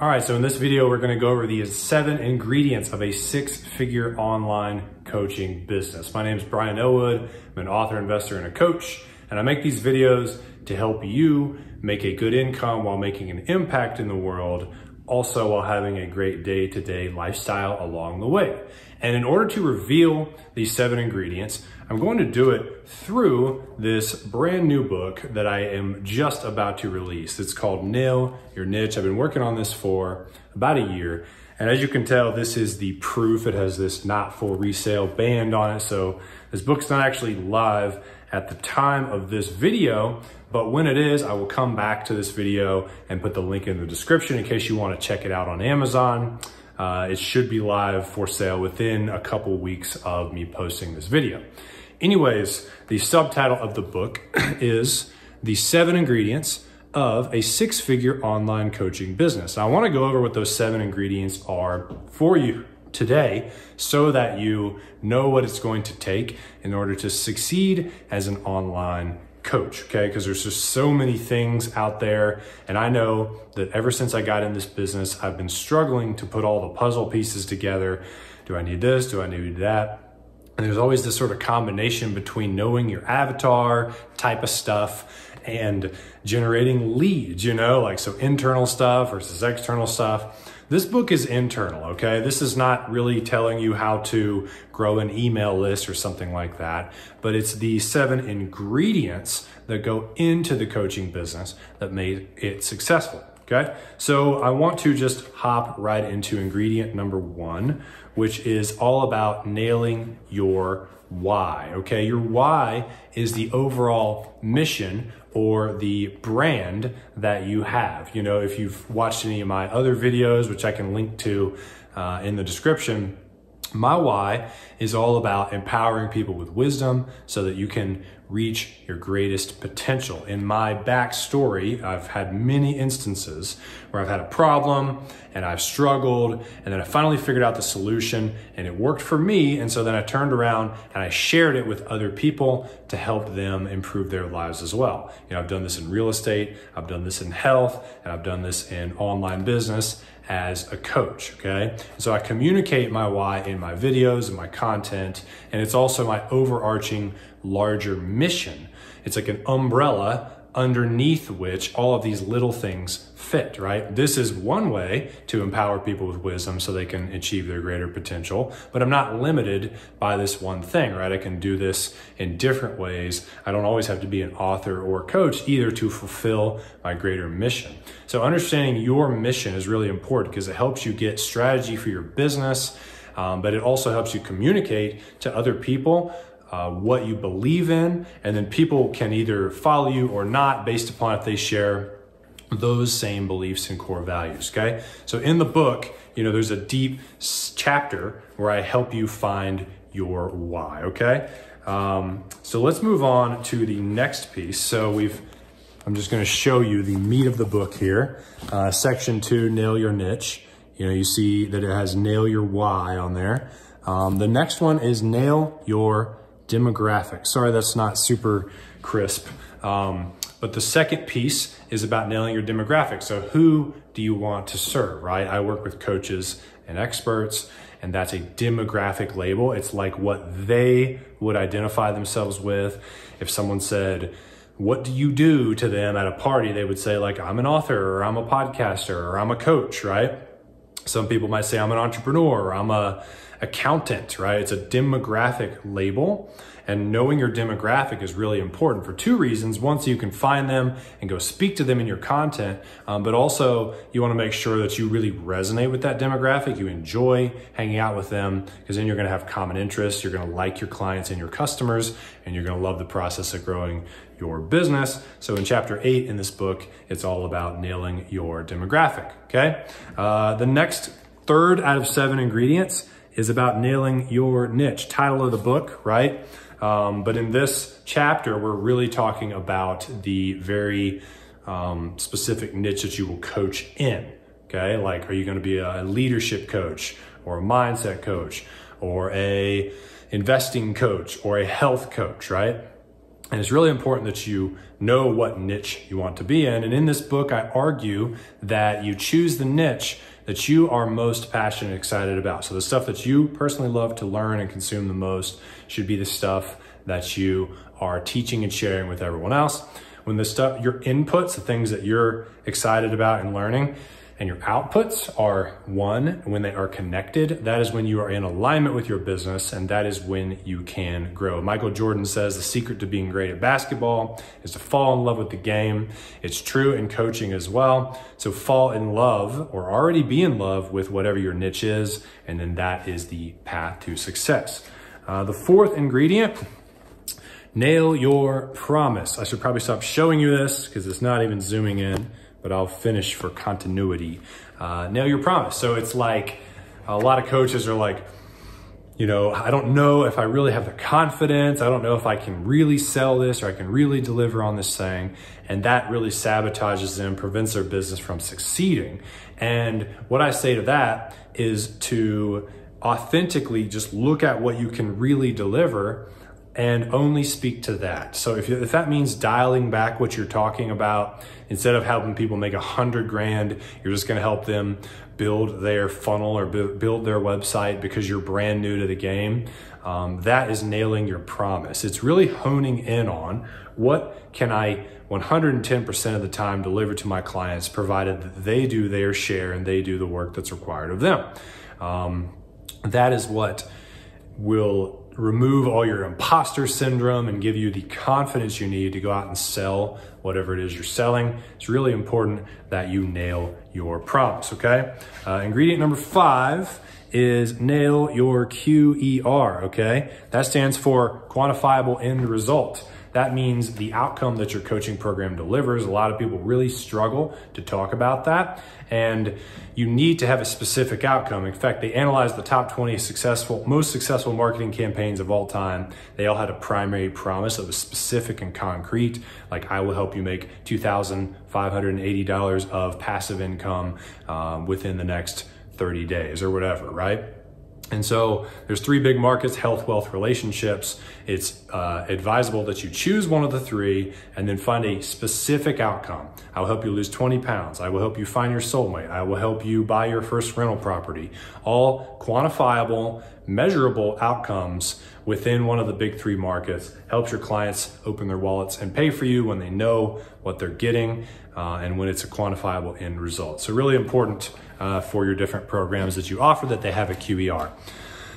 All right, so in this video, we're gonna go over the 7 ingredients of a 6-figure online coaching business. My name is Brian Elwood. I'm an author, investor, and a coach, and I make these videos to help you make a good income while making an impact in the world, also while having a great day-to-day lifestyle along the way. And in order to reveal these 7 ingredients, I'm going to do it through this brand new book that I am just about to release. It's called Nail Your Niche. I've been working on this for about a year. And as you can tell, this is the proof. It has this not for resale band on it. So this book's not actually live at the time of this video, but when it is, I will come back to this video and put the link in the description in case you want to check it out on Amazon. It should be live for sale within a couple weeks of me posting this video. Anyways, the subtitle of the book is The 7 Ingredients of a 6-Figure Online Coaching Business. Now, I want to go over what those 7 ingredients are for you today so that you know what it's going to take in order to succeed as an online coach, okay? Because there's just so many things out there, and I know that ever since I got in this business, I've been struggling to put all the puzzle pieces together. Do I need this? Do I need that? And there's always this sort of combination between knowing your avatar type of stuff and generating leads, you know, like so internal stuff versus external stuff. This book is internal, okay? This is not really telling you how to grow an email list or something like that, but it's the 7 ingredients that go into the coaching business that made it successful, okay? So I want to just hop right into ingredient number 1, which is all about nailing your why, okay? Your why is the overall mission or the brand that you have. You know, if you've watched any of my other videos, which I can link to in the description, my why is all about empowering people with wisdom so that you can reach your greatest potential. In my backstory, I've had many instances where I've had a problem and I've struggled, and then I finally figured out the solution and it worked for me. And so then I turned around and I shared it with other people to help them improve their lives as well. You know, I've done this in real estate, I've done this in health, and I've done this in online business as a coach, okay? So I communicate my why in my videos and my content, and it's also my overarching larger mission. It's like an umbrella underneath which all of these little things fit, right? This is one way to empower people with wisdom so they can achieve their greater potential, but I'm not limited by this one thing, right? I can do this in different ways. I don't always have to be an author or coach either to fulfill my greater mission. So understanding your mission is really important because it helps you get strategy for your business, but it also helps you communicate to other people what you believe in, and then people can either follow you or not based upon if they share those same beliefs and core values, okay? So in the book, you know, there's a deep chapter where I help you find your why, okay? So let's move on to the next piece. So I'm just gonna show you the meat of the book here. Section 2, Nail Your Niche. You know, you see that it has Nail Your Why on there. The next one is Nail Your Demographic. Sorry, that's not super crisp. But the second piece is about nailing your demographic. So who do you want to serve, right? I work with coaches and experts, and that's a demographic label. It's like what they would identify themselves with. If someone said, what do you do to them at a party? They would say like, I'm an author, or I'm a podcaster, or I'm a coach, right? Some people might say I'm an entrepreneur, or I'm a accountant, right? It's a demographic label, and knowing your demographic is really important for 2 reasons. One, so you can find them and go speak to them in your content, but also you want to make sure that you really resonate with that demographic. You enjoy hanging out with them because then you're going to have common interests. You're going to like your clients and your customers, and you're going to love the process of growing your business. So in chapter 8 in this book, it's all about nailing your demographic, okay? The next 3rd out of 7 ingredients is about nailing your niche. Title of the book, right? But in this chapter, we're really talking about the very specific niche that you will coach in, okay? Like, are you gonna be a leadership coach or a mindset coach or a investing coach or a health coach, right? And it's really important that you know what niche you want to be in. And in this book, I argue that you choose the niche that you are most passionate and excited about. So the stuff that you personally love to learn and consume the most should be the stuff that you are teaching and sharing with everyone else. When the stuff, your inputs, the things that you're excited about and learning, and your outputs are one, when they are connected, that is when you are in alignment with your business, and that is when you can grow. Michael Jordan says the secret to being great at basketball is to fall in love with the game. It's true in coaching as well. So fall in love, or already be in love with whatever your niche is, and then that is the path to success. The fourth ingredient, nail your promise. I should probably stop showing you this because it's not even zooming in, but I'll finish for continuity. Nail your promise. So it's like a lot of coaches are like, you know, I don't know if I really have the confidence. I don't know if I can really sell this or I can really deliver on this thing. And that really sabotages them, prevents their business from succeeding. And what I say to that is to authentically just look at what you can really deliver and only speak to that. So if that means dialing back what you're talking about, instead of helping people make 100 grand, you're just gonna help them build their funnel or build their website because you're brand new to the game, that is nailing your promise. It's really honing in on what can I 110% of the time deliver to my clients, provided that they do their share and they do the work that's required of them. That is what will remove all your imposter syndrome and give you the confidence you need to go out and sell whatever it is you're selling. It's really important that you nail your promise, okay? Ingredient number 5 is nail your QER, okay? That stands for quantifiable end result. That means the outcome that your coaching program delivers. A lot of people really struggle to talk about that, and you need to have a specific outcome. In fact, they analyzed the top 20 most successful marketing campaigns of all time. They all had a primary promise that was specific and concrete, like I will help you make $2,580 of passive income within the next 30 days or whatever, right? And so there's 3 big markets: health, wealth, relationships. It's advisable that you choose one of the 3 and then find a specific outcome. I will help you lose 20 pounds. I will help you find your soulmate. I will help you buy your first rental property. All quantifiable, measurable outcomes within one of the big 3 markets. Helps your clients open their wallets and pay for you when they know what they're getting and when it's a quantifiable end result. So really important for your different programs that you offer that they have a QER.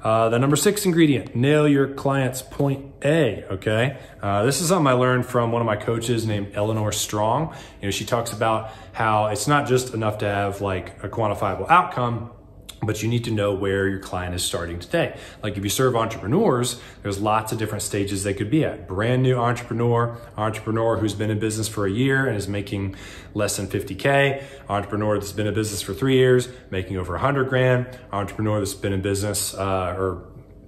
The number 6 ingredient, nail your client's point A, okay? This is something I learned from one of my coaches named Eleanor Strong. You know, she talks about how it's not just enough to have like a quantifiable outcome, but you need to know where your client is starting today. Like if you serve entrepreneurs, there's lots of different stages they could be at. Brand new entrepreneur who's been in business for a year and is making less than 50K, entrepreneur that's been in business for 3 years, making over 100 grand, entrepreneur that's been in business, or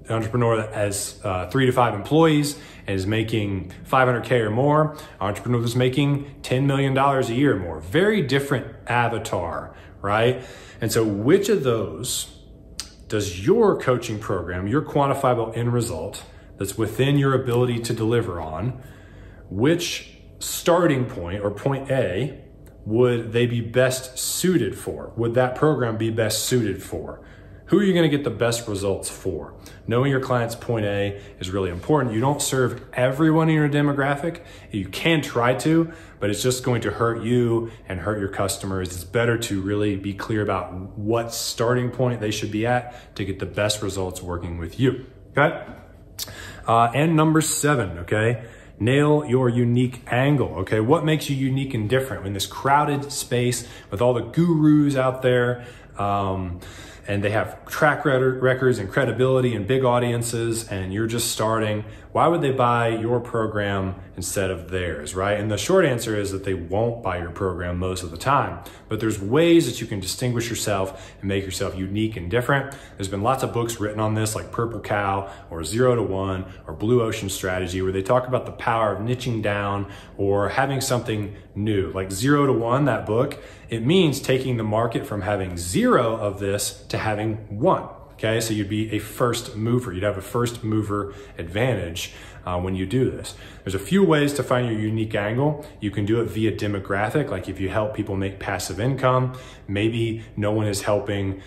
entrepreneur that has 3 to 5 employees and is making 500K or more, entrepreneur that's making $10 million a year or more. Very different avatar, right? And so which of those does your coaching program, your quantifiable end result that's within your ability to deliver on, which starting point or point A would they be best suited for? Would that program be best suited for? Who are you going to get the best results for? Knowing your client's point A is really important. You don't serve everyone in your demographic. You can try to, but it's just going to hurt you and hurt your customers. It's better to really be clear about what starting point they should be at to get the best results working with you, okay? And number 7, okay? Nail your unique angle, okay? What makes you unique and different in this crowded space with all the gurus out there? And they have track records and credibility and big audiences, and you're just starting. Why would they buy your program instead of theirs, right? And the short answer is that they won't buy your program most of the time. But there's ways that you can distinguish yourself and make yourself unique and different. There's been lots of books written on this, like Purple Cow or 0 to 1 or Blue Ocean Strategy, where they talk about the power of niching down or having something new. Like 0 to 1, that book, it means taking the market from having 0 of this to having 1. Okay, so you'd be a first mover. You'd have a first mover advantage when you do this. There's a few ways to find your unique angle. You can do it via demographic, like if you help people make passive income, maybe no one is helping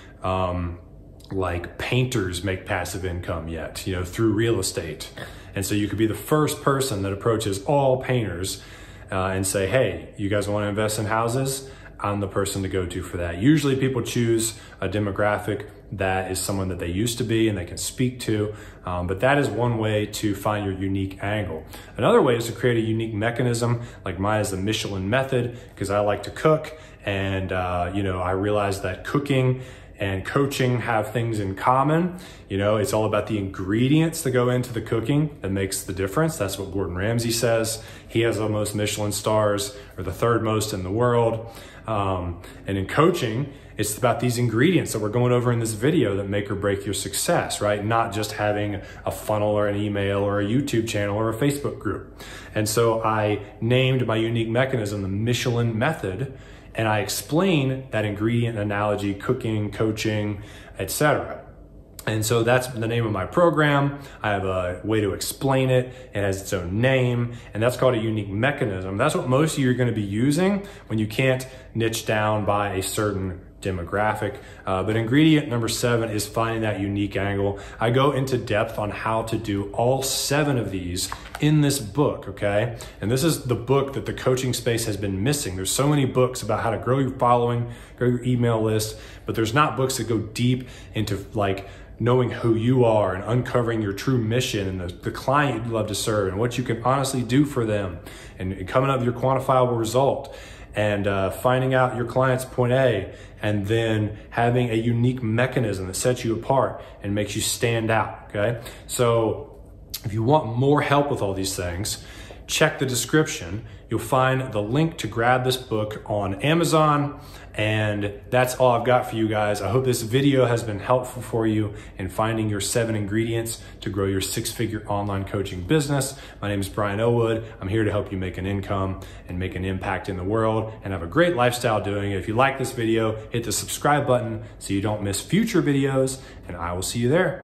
like painters make passive income yet, you know, through real estate. And so you could be the first person that approaches all painters and say, hey, you guys want to invest in houses? I'm the person to go to for that. Usually people choose a demographic that is someone that they used to be and they can speak to, but that is one way to find your unique angle. Another way is to create a unique mechanism, like mine is the Michelin Method, because I like to cook, and you know, I realize that cooking and coaching have things in common. You know, it's all about the ingredients that go into the cooking that makes the difference. That's what Gordon Ramsay says. He has the most Michelin stars, or the third most in the world. And in coaching, it's about these ingredients that we're going over in this video that make or break your success, right? Not just having a funnel or an email or a YouTube channel or a Facebook group. And so I named my unique mechanism the Michelin Method, and I explain that ingredient analogy, cooking, coaching, etc. And so that's the name of my program. I have a way to explain it. It has its own name, and that's called a unique mechanism. That's what most of you are going to be using when you can't niche down by a certain demographic. But ingredient number 7 is finding that unique angle. I go into depth on how to do all 7 of these in this book, okay? And this is the book that the coaching space has been missing. There's so many books about how to grow your following, grow your email list, but there's not books that go deep into like knowing who you are and uncovering your true mission and the client you'd love to serve and what you can honestly do for them and coming up with your quantifiable result and finding out your client's point A, and then having a unique mechanism that sets you apart and makes you stand out, okay? So if you want more help with all these things, check the description. You'll find the link to grab this book on Amazon. And that's all I've got for you guys. I hope this video has been helpful for you in finding your 7 ingredients to grow your 6-figure online coaching business. My name is Brian Elwood. I'm here to help you make an income and make an impact in the world and have a great lifestyle doing it. If you like this video, hit the subscribe button so you don't miss future videos, and I will see you there.